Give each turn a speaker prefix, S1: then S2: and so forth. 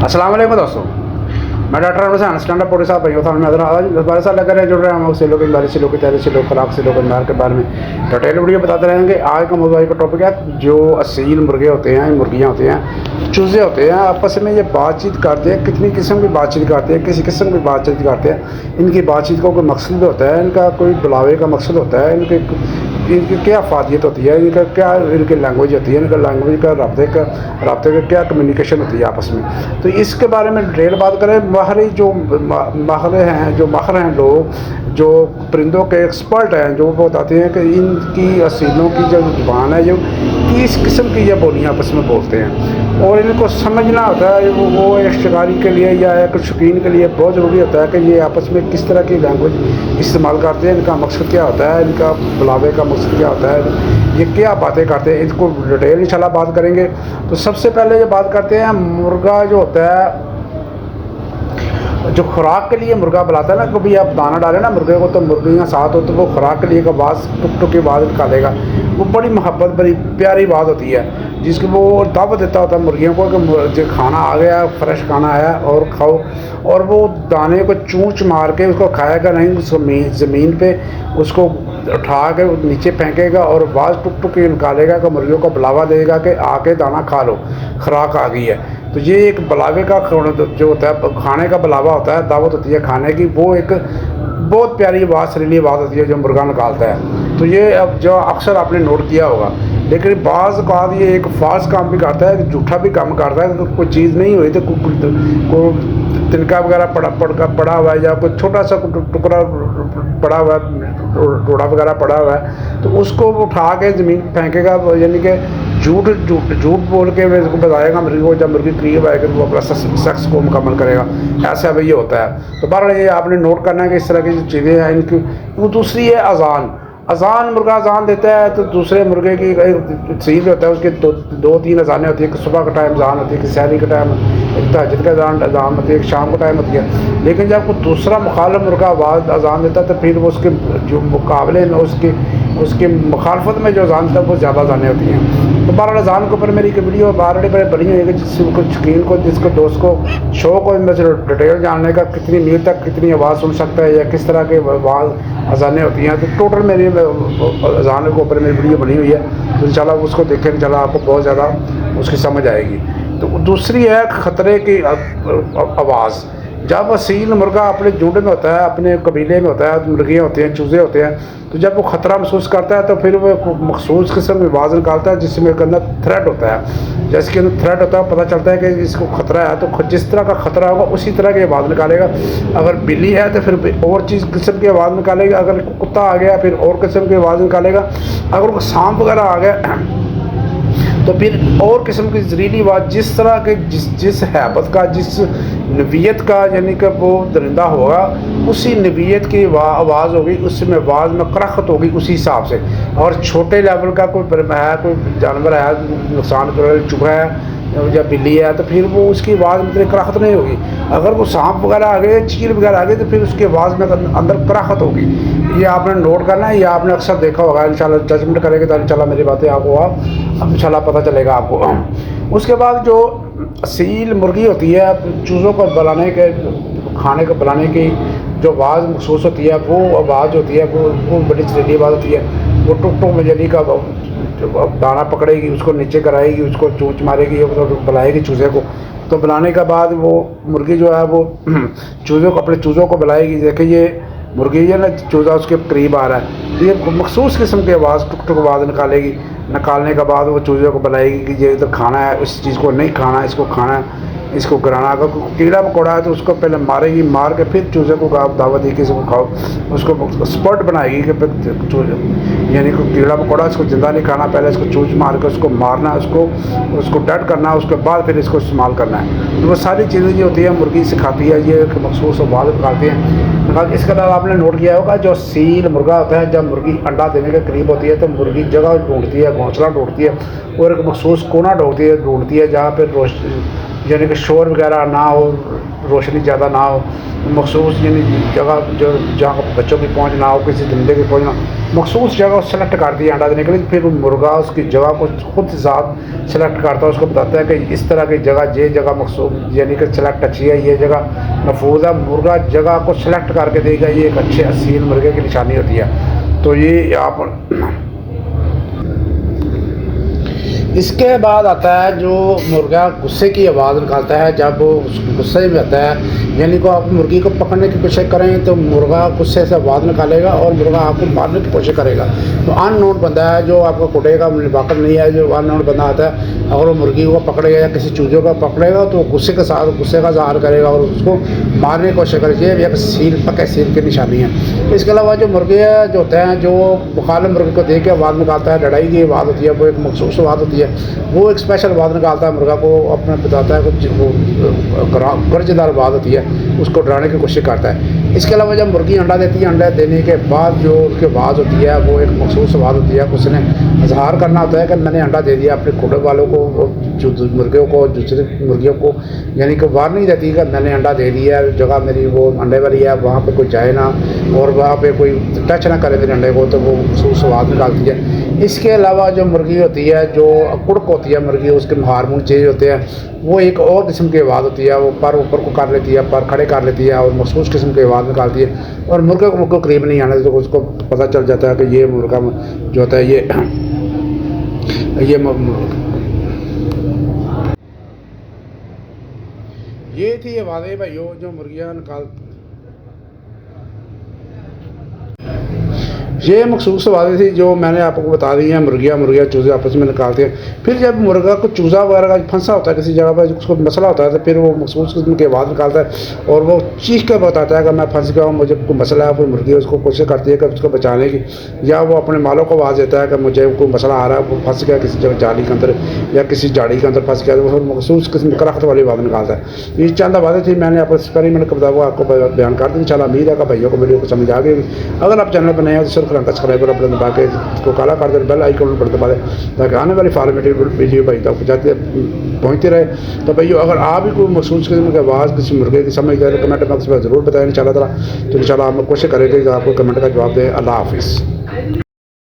S1: अस्सलाम वालेकुम दोस्तों, मैं डॉक्टर हुसैन स्टैंड अप साहब भाइयों सामने नजर आज बारह साल लग रहे जुड़ रहे हैं हम सेलों के बारे सेलों की तैयारी सेलों खुराक सेलों के बीमार के बारे में डिटेल वीडियो बताते रहेंगे। आज का मौजूद का टॉपिक है जो असील मुर्गे होते हैं, मुर्गियाँ होती हैं, चूज़े होते हैं, आपस में ये बातचीत करते हैं। कितनी किस्म की बातचीत करते हैं, किसी किस्म की बातचीत करते हैं। इनकी बातचीत का कोई मकसद होता है, इनका कोई बुलावे का मकसद होता है, इनकी क्या फ़ादियत होती है, इनका क्या इनकी लैंग्वेज होती है, इनका लैंग्वेज का रबते का क्या कम्युनिकेशन होती है आपस में। तो इसके बारे में डिटेल बात करें। माहिर हैं लोग जो परिंदों के एक्सपर्ट हैं, जो वो बताते हैं कि इनकी असीलों की जो ज़ुबान है, जो किस किस्म की ये बोलियाँ आपस में बोलते हैं और इनको समझना होता है। वो एक शिकारी के लिए या एक शौकीन के लिए बहुत ज़रूरी होता है कि ये आपस में किस तरह की लैंग्वेज इस्तेमाल करते हैं, इनका मकसद क्या होता है, इनका बुलावे का मकसद क्या होता है, ये क्या बातें करते हैं। इसको डिटेल इंशाल्लाह बात करेंगे। तो सबसे पहले ये बात करते हैं मुर्गा जो होता है, जो खुराक के लिए मुर्गा बुलाता है ना, कभी आप दाना डालें ना मुर्गे को, तो मुर्गियाँ साथ हो तो वो खुराक के लिए एक आवाज़ टुक टुक की आवाज़ निकालेगा। वो बड़ी मोहब्बत बड़ी प्यारी बात होती है, जिसकी वो दावत देता होता है मुर्गियों को कि जो खाना आ गया, फ्रेश खाना आया और खाओ। और वो दाने को चूंच मार के उसको खाएगा नहीं, उसको ज़मीन पे उसको उठा के नीचे फेंकेगा और आवाज़ टुक टुक के निकालेगा कि मुर्गियों को बुलावा देगा कि आके दाना खा लो, खुराक आ गई है। तो ये एक बुलावे का जो होता है, खाने का बुलावा होता है, दावत होती है खाने की। वो एक बहुत प्यारी आवाज़ सरीली आवाज़ होती है जो मुर्गा निकालता है। तो ये अब जो अक्सर आपने नोट किया होगा। लेकिन बाज़ औक़ात ये एक फ़ाल्स काम भी करता है, झूठा भी काम करता है। तो कोई चीज़ नहीं हुई तो कोई तिनका वगैरह पड़ा हुआ है या कोई छोटा सा टुकड़ा पड़ा हुआ है, टोड़ा वगैरह पड़ा हुआ है, तो उसको उठा के ज़मीन फेंकेगा। यानी कि झूठ बोल के इसको बताएगा मुर्गी को, जब मुर्गी करीब आएगी तो वो अपना सेक्स को मुकम्मल करेगा। ऐसा भाई ये होता है। तो बहरहाल ये आपने नोट करना है कि इस तरह की जो चीज़ें हैं इनकी। वो दूसरी है अजान मुर्गा अजान देता है तो दूसरे मुर्गे की सील होता है, उसके दो तीन अजानें होती है। कि सुबह का टाइम अजान होती है, कि सहरी का टाइम, एक तहज्जुद का अजान होती है, एक शाम का टाइम होती है। लेकिन जब कोई दूसरा मुखालिफ मुर्गा आवाज़ अजान देता है तो फिर वो उसके जो मुकाबले में उसके मुखालफत में जो अजान था वो ज़्यादा अजानें होती हैं। तो बहरहाल अजान के ऊपर मेरी एक वीडियो बारड़ी पर बनी हुई है, जिसको शौकीन को, जिसको दोस्त को शौक हो इनमें से डिटेल जानने का, कितनी मील तक कितनी आवाज़ सुन सकता है या किस तरह के आवाज़ अजानें होती हैं। तो टोटल मेरी अजान के ऊपर मेरी वीडियो बनी हुई है, तो इंशाल्लाह उसको देखें, इंशाल्लाह आपको बहुत ज़्यादा उसकी समझ आएगी। तो दूसरी है ख़तरे की आवाज़। जब असील मुर्गा अपने झुंड में होता है, अपने कबीले में होता है, मुर्गियाँ होती हैं, चूज़े होते हैं, तो जब वो ख़तरा महसूस करता है तो फिर वो मखसूस किस्म की आवाज़ निकालता है जिसमें के अंदर थ्रेट होता है। जैसे कि अंदर थ्रेट होता है, पता चलता है कि इसको ख़तरा है, तो जिस तरह का ख़तरा होगा उसी तरह की आवाज़ निकालेगा। अगर बिल्ली है तो फिर और चीज़ किस्म की आवाज़ निकालेगा, अगर कुत्ता आ गया फिर और किस्म की आवाज़ निकालेगा, अगर सांप वगैरह आ गया तो फिर और किस्म की जहरीली आवाज़। जिस तरह के जिस हैबत का, जिस नवीयत का, यानी कि वो दरिंदा होगा उसी नवीयत की आवाज़ होगी, उसमें आवाज़ में करख्त होगी उसी हिसाब से। और छोटे लेवल का कोई जानवर है, नुकसान चूहा है या बिल्ली है, तो फिर वो उसकी आवाज़ में इतनी कराहत नहीं होगी। अगर वो सांप वगैरह आ गए, चील वगैरह आ गए, तो फिर उसकी आवाज़ में अंदर कराहत होगी। ये आपने नोट करना है, ये आपने अक्सर देखा होगा। इंशाल्लाह जजमेंट करेंगे तो इंशाल्लाह मेरी बातें आपको अब इंशाल्लाह पता चलेगा आपको। उसके बाद जो असील मुर्गी होती है, चूज़ों को बुलाने के, खाने को बुलाने की जो आवाज़ महसूस होती है, वो आवाज़ होती है वो बड़ी जहरीली आवाज़ होती है। वो टुक टुक में यानी का दाना पकड़ेगी, उसको नीचे कराएगी, उसको चूंच मारेगी, बुलाएगी चूज़े को। तो बुलाने के बाद वो मुर्गी जो है वो चूज़ों को, अपने चूज़ों को बुलाएगी। देखिए ये मुर्गी है ना, चूज़ा उसके करीब आ रहा है, ये मखसूस किस्म की आवाज़ टुक टुक आवाज़ निकालेगी। निकालने के बाद वो चूज़े को बुलाएगी कि ये इधर खाना है, इस चीज़ को नहीं खाना, इसको खाना है, इसको गिराना। अगर कीड़ा मकोड़ा है तो उसको पहले मारेगी, मार के फिर चूज़े को दावत दी कि इसको खाओ। उसको स्पॉट बनाएगी कि यानी कि कीड़ा मकोड़ा इसको ज़िंदा नहीं खाना, पहले इसको चूज मार के उसको मारना, उसको डेड करना, उसके बाद फिर इसको इस्तेमाल करना है। तो वो सारी चीज़ें जो होती है मुर्गी सिखाती है, ये मखसूस आवाज़ निकालती हैं। इसके अलावा आपने नोट किया होगा जो सील मुर्गा होता है, जब मुर्गी अंडा देने के करीब होती है तो मुर्गी जगह ढूंढती है, घोंसला ढूंढती है और एक मखसूस कोना ढूंढती है जहाँ पर यानी कि शोर वगैरह ना हो, रोशनी ज़्यादा ना हो, मखसूस यानी जगह जो जहाँ बच्चों की पहुँच ना हो, किसी धंधे की पहुँच ना हो, मखसूस जगह सेलेक्ट करती है अंडा देने के लिए। फिर मुर्गा उसकी जगह को खुद ज़ात सेलेक्ट करता है, उसको बताता है कि इस तरह की जगह, ये जगह मखसूस यानी कि सेलेक्ट अच्छी है, ये जगह महफूज है। मुर्गा जगह को सेलेक्ट करके देगा, ये एक अच्छे असील मुर्गे की निशानी होती है। तो ये आप इसके बाद आता है जो मुर्गा गुस्से की आवाज़ निकालता है। जब वो गुस्से में आता है, यानी को आप मुर्गी को पकड़ने की कोशिश करें तो मुर्गा गुस्से से आवाज़ निकालेगा और मुर्गा आपको मारने की कोशिश करेगा। तो अननोन बंदा है जो आपको कुटेगा, वाकफ नहीं है, जो अननोन बंदा आता है, अगर वो मुर्गी को पकड़ेगा या किसी चूजे को पकड़ेगा तो गुस्से के साथ गुस्से का ज़ाहिर करेगा और उसको मारने की कोशिश करेगा। ये एक सील, पक्के सील की निशानी है। इसके अलावा जो मुर्गे जो होते हैं, जो मुखालिफ मुर्गे को देख के आवाज़ निकालता है, लड़ाई की आवाज़ होती है, वो एक मखसूस आवाज़ होती है, वो एक स्पेशल आवाज़ निकालता है, मुर्गा को अपने बताता है कि वो गर्जदार आवाज़ होती है, उसको डराने की कोशिश करता है। इसके अलावा जब मुर्गी अंडा देती है, अंडा देने के बाद जो उसकी आवाज़ होती है वो एक मखसूस आवाज़ होती है। उसने इजहार करना होता है कि मैंने अंडा दे दिया। अपने कुटुंब वालों को, जो मुर्गियों को, दूसरी मुर्गियों को यानी कि वार्निंग देती है कि मैंने अंडा दे दिया, जगह मेरी वो अंडे वाली है, वहाँ पे कोई जाए ना और वहाँ पे कोई टच ना करे मेरे अंडे को, तो वो मखसूस आवाज़ निकालती है। इसके अलावा जो मुर्गी होती है, जो कुड़क होती है मुर्गी, उसके हार्मोन चेंज होते हैं, वो एक और किस्म की आवाज़ होती है। वो पर ऊपर को कर लेती है, पर खड़े कर लेती है और मखसूस किस्म की आवाज़ निकालती है और मुर्गे को करीब नहीं आने तो उसको पता चल जाता है कि ये मुर्गा जो होता है ये थी आवाज़ें भाइयों जो मुर्गियाँ निकाल, ये मखसूस आवाज़ें थी जो मैंने आपको बता दी हैं। मुर्गियाँ चूज़े आपस में निकालते हैं। फिर जब मुर्गा को चूज़ा वगैरह का फंसा होता है किसी जगह पर, उसको मसला होता है, तो फिर वो मखसूस किस्म की आवाज़ निकालता है और वो चीख कर बताता है कि मैं फंस गया हूँ, मुझे कोई मसला है। कोई मुर्गी उसको कोशिश करती है कि उसको बचाने की, या वो अपने मालों को आवाज़ देता है कि मुझे कोई मसला आ रहा है, वो फंस गया किसी जगह जाली के अंदर या किसी झाड़ी के अंदर फंस गया, तो वो मखसूस किस्म करख्त वाली आवाज़ निकालता है। ये चंद आवाज़ें थी, मैंने आपको एक्सपेरिमेंट का वो आपको बयान कर दी। इंशाल्लाह उम्मीद है कि भाइयों को वीडियो को समझ आ गई। अगर आप चैनल पर नए हो तो सिर्फ सब्सक्राइब कर दबा के इसको काला कर दे, बेल आइकन पर दबा दें ताकि आने वाली फॉर्मेटिव वीडियो भाई तक पहुँचते रहे। तो भाइयों अगर आप भी कोई मखसूस किस्म की आवाज़ किसी मुर्गे की समझ जाए तो कमेंट बॉक्स में ज़रूर बताएं इंशाल्लाह ताला। तो इंशाल्लाह हम कोशिश करेंगे कि आपको कमेंट का जवाब दें। अल्लाह हाफिज़।